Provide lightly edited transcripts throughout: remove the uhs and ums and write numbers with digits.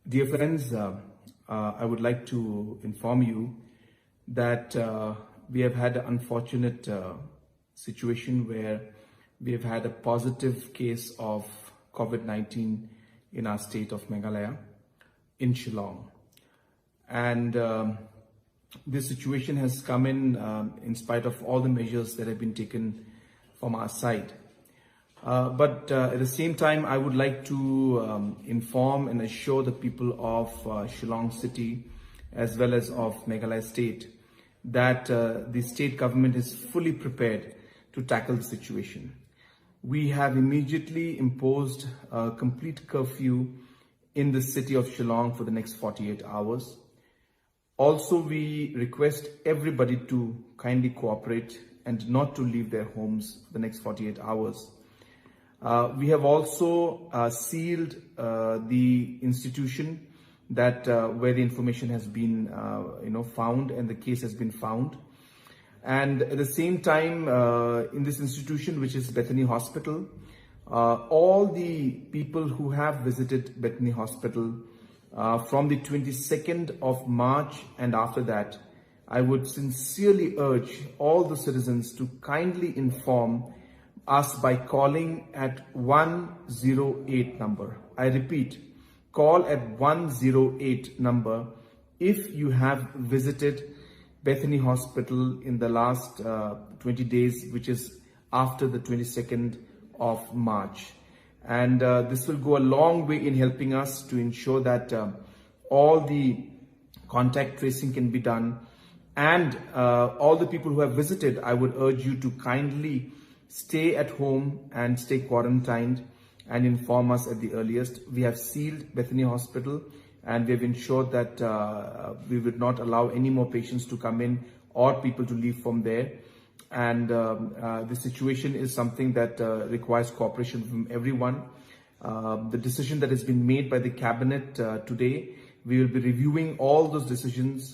Dear friends, I would like to inform you that we have had an unfortunate situation where we have had a positive case of COVID-19 in our state of Meghalaya, in Shillong. And this situation has come in spite of all the measures that have been taken from our side. But at the same time, I would like to inform and assure the people of Shillong city as well as of Meghalaya state that the state government is fully prepared to tackle the situation. We have immediately imposed a complete curfew in the city of Shillong for the next 48 hours. Also, we request everybody to kindly cooperate and not to leave their homes for the next 48 hours. We have also sealed the institution that where the information has been found and the case has been found. And at the same time, in this institution, which is Bethany Hospital, all the people who have visited Bethany Hospital from the 22nd of March and after that, I would sincerely urge all the citizens to kindly inform us by calling at 108 number. I repeat, call at 108 number if you have visited Bethany Hospital in the last 20 days, which is after the 22nd of March. And this will go a long way in helping us to ensure that all the contact tracing can be done. And all the people who have visited, I would urge you to kindly stay at home and stay quarantined and inform us at the earliest. We have sealed Bethany Hospital and we have ensured that we would not allow any more patients to come in or people to leave from there. And the situation is something that requires cooperation from everyone. The decision that has been made by the cabinet today, we will be reviewing all those decisions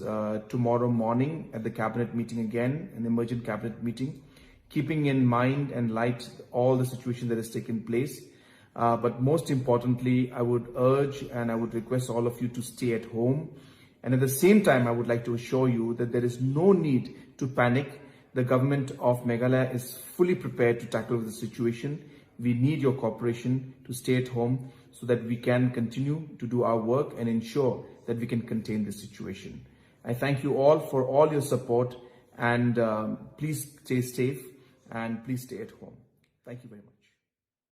tomorrow morning at the cabinet meeting again, an emergent cabinet meeting, keeping in mind and light all the situation that has taken place. But most importantly, I would urge and I would request all of you to stay at home. And at the same time, I would like to assure you that there is no need to panic. The government of Meghalaya is fully prepared to tackle the situation. We need your cooperation to stay at home so that we can continue to do our work and ensure that we can contain the situation. I thank you all for all your support and please stay safe and please stay at home. Thank you very much.